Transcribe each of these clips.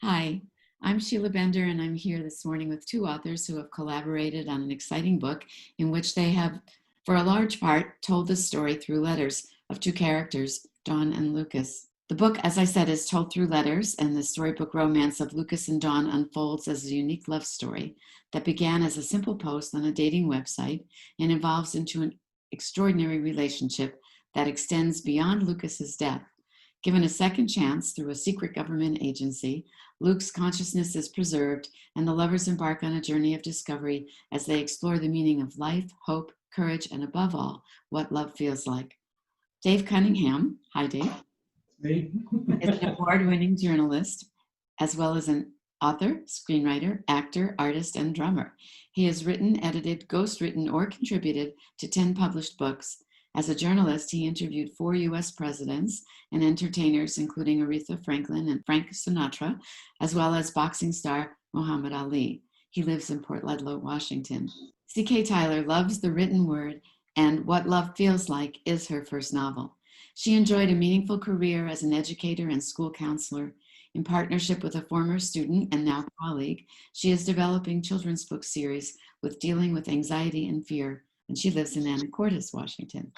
Hi, I'm Sheila Bender, and I'm here this morning with two authors who have collaborated on an exciting book in which they have, for a large part, told the story through letters of two characters, Dawn and Lucas. The book, as I said, is told through letters, and the storybook romance of Lucas and Dawn unfolds as a unique love story that began as a simple post on a dating website and evolves into an extraordinary relationship that extends beyond Lucas's death. Given a second chance through a secret government agency, Luke's consciousness is preserved, and the lovers embark on a journey of discovery as they explore the meaning of life, hope, courage, and above all, what love feels like. Dave Cunningham, hi Dave, Me? is an award-winning journalist, as well as an author, screenwriter, actor, artist, and drummer. He has written, edited, ghostwritten, or contributed to 10 published books. As a journalist, he interviewed 4 U.S. presidents and entertainers, including Aretha Franklin and Frank Sinatra, as well as boxing star Muhammad Ali. He lives in Port Ludlow, Washington. C.K. Tyler loves the written word, and What Love Feels Like is her first novel. She enjoyed a meaningful career as an educator and school counselor. In partnership with a former student and now colleague, she is developing children's book series with dealing with anxiety and fear, and she lives in Anacortes, Washington.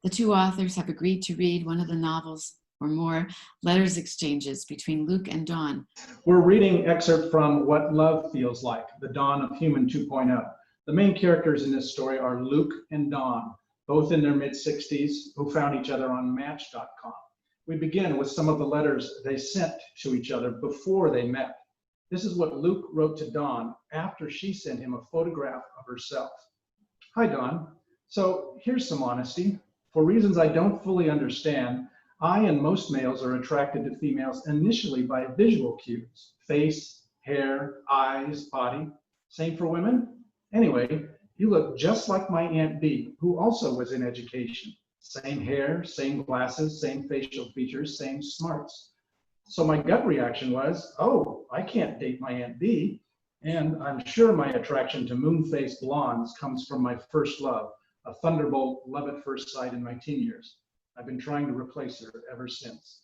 The two authors have agreed to read one of the novels or more letters exchanges between Luke and Dawn. We're reading excerpt from What Love Feels Like, The Dawn of Human 2.0. The main characters in this story are Luke and Dawn, both in their mid-60s, who found each other on Match.com. We begin with some of the letters they sent to each other before they met. This is what Luke wrote to Dawn after she sent him a photograph of herself. Hi, Dawn. So here's some honesty. For reasons I don't fully understand, I and most males are attracted to females initially by visual cues: face, hair, eyes, body. Same for women? Anyway, you look just like my Aunt Bee, who also was in education. Same hair, same glasses, same facial features, same smarts. So my gut reaction was, oh, I can't date my Aunt Bee. And I'm sure my attraction to moon-faced blondes comes from my first love, a thunderbolt love at first sight in my teen years. I've been trying to replace her ever since.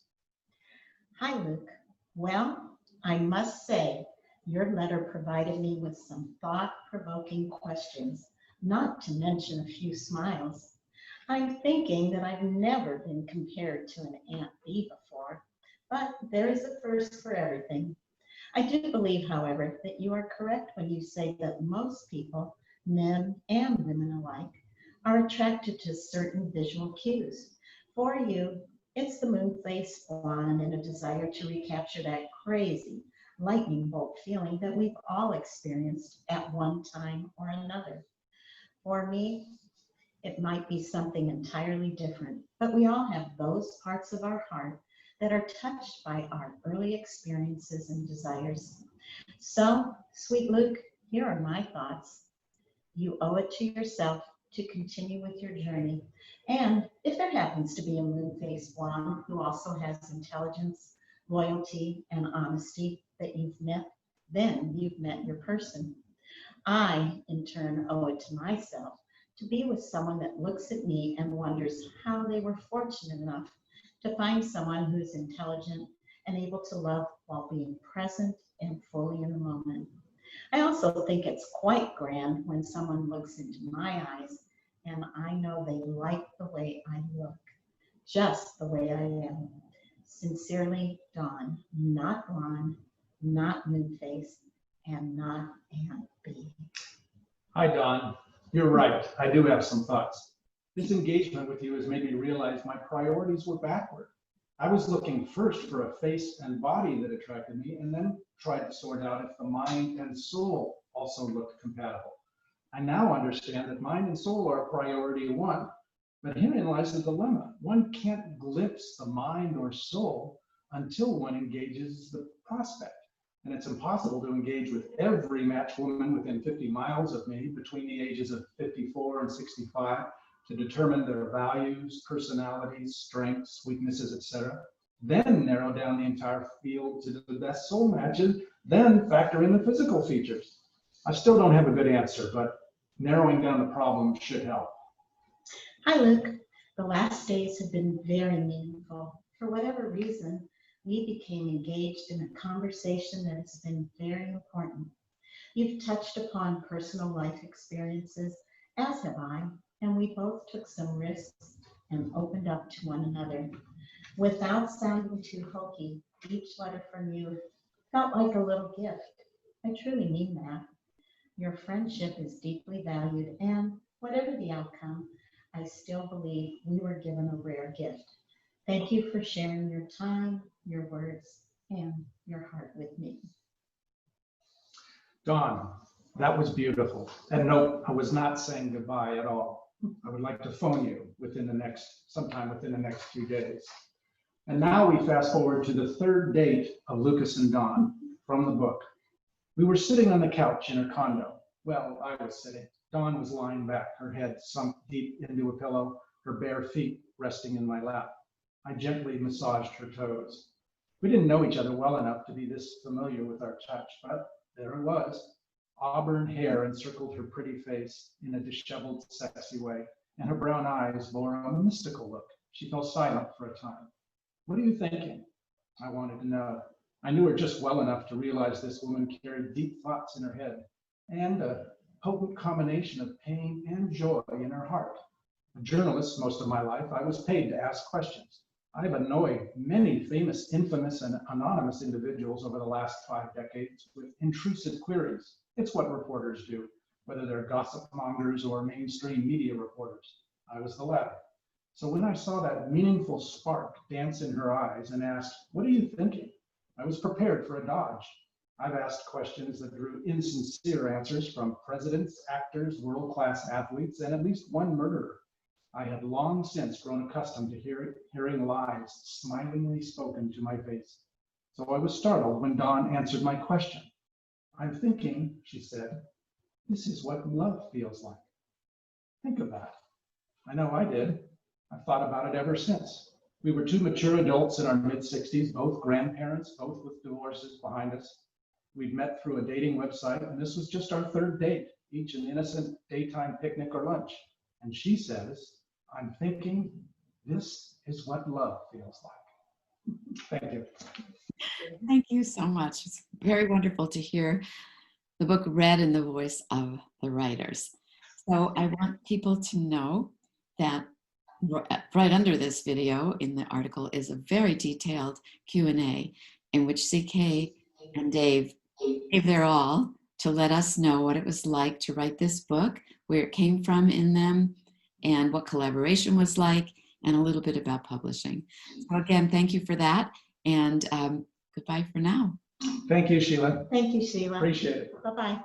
Hi, Luke. Well, I must say, your letter provided me with some thought-provoking questions, not to mention a few smiles. I'm thinking that I've never been compared to an Aunt Bee before, but there is a first for everything. I do believe, however, that you are correct when you say that most people, men and women alike, are attracted to certain visual cues. For you, it's the moon-faced blonde and a desire to recapture that crazy lightning bolt feeling that we've all experienced at one time or another. For me, it might be something entirely different, but we all have those parts of our heart that are touched by our early experiences and desires. So, sweet Luke, here are my thoughts. You owe it to yourself to continue with your journey. And if there happens to be a moon-faced blonde who also has intelligence, loyalty, and honesty that you've met, then you've met your person. I, in turn, owe it to myself to be with someone that looks at me and wonders how they were fortunate enough to find someone who's intelligent and able to love while being present and fully in the moment. I also think it's quite grand when someone looks into my eyes and I know they like the way I look, just the way I am. Sincerely, Dawn, not blonde, not moon-faced, and not Aunt Bee. Hi, Don. You're right. I do have some thoughts. This engagement with you has made me realize my priorities were backward. I was looking first for a face and body that attracted me, and then tried to sort out if the mind and soul also looked compatible. I now understand that mind and soul are priority one, but herein lies the dilemma. One can't glimpse the mind or soul until one engages the prospect. And it's impossible to engage with every match woman within 50 miles of me between the ages of 54 and 65 to determine their values, personalities, strengths, weaknesses, etc. Then narrow down the entire field to the best soul matches, then factor in the physical features. I still don't have a good answer, but narrowing down the problem should help. Hi, Luke. The last days have been very meaningful. For whatever reason, we became engaged in a conversation that has been very important. You've touched upon personal life experiences, as have I, and we both took some risks and opened up to one another. Without sounding too hokey, each letter from you felt like a little gift. I truly mean that. Your friendship is deeply valued, and whatever the outcome, I still believe we were given a rare gift. Thank you for sharing your time, your words, and your heart with me. Dawn, that was beautiful. And no, I was not saying goodbye at all. I would like to phone you sometime within the next few days. And now we fast forward to the third date of Lucas and Dawn from the book. We were sitting on the couch in her condo. Well, I was sitting. Dawn was lying back, her head sunk deep into a pillow, her bare feet resting in my lap. I gently massaged her toes. We didn't know each other well enough to be this familiar with our touch, but there it was. Auburn hair encircled her pretty face in a disheveled, sexy way, and her brown eyes bore on a mystical look. She fell silent for a time. What are you thinking? I wanted to know. I knew her just well enough to realize this woman carried deep thoughts in her head and a potent combination of pain and joy in her heart. A journalist most of my life, I was paid to ask questions. I've annoyed many famous, infamous, and anonymous individuals over the last 5 decades with intrusive queries. It's what reporters do, whether they're gossip mongers or mainstream media reporters. I was the latter. So when I saw that meaningful spark dance in her eyes and asked, "What are you thinking?" I was prepared for a dodge. I've asked questions that drew insincere answers from presidents, actors, world-class athletes, and at least one murderer. I had long since grown accustomed to hearing lies smilingly spoken to my face. So I was startled when Dawn answered my question. "I'm thinking," she said, "this is what love feels like." Think of that. I know I did. I've thought about it ever since. We were two mature adults in our mid-60s, both grandparents, both with divorces behind us. We'd met through a dating website, and this was just our third date, each an innocent daytime picnic or lunch. And she says, "I'm thinking this is what love feels like." Thank you. Thank you so much. It's very wonderful to hear the book read in the voice of the writers. So I want people to know that right under this video in the article is a very detailed Q&A in which CK and Dave gave their all to let us know what it was like to write this book, where it came from in them, and what collaboration was like, and a little bit about publishing. So again, thank you for that, and goodbye for now. Thank you, Sheila. Thank you, Sheila. Appreciate it. Bye-bye.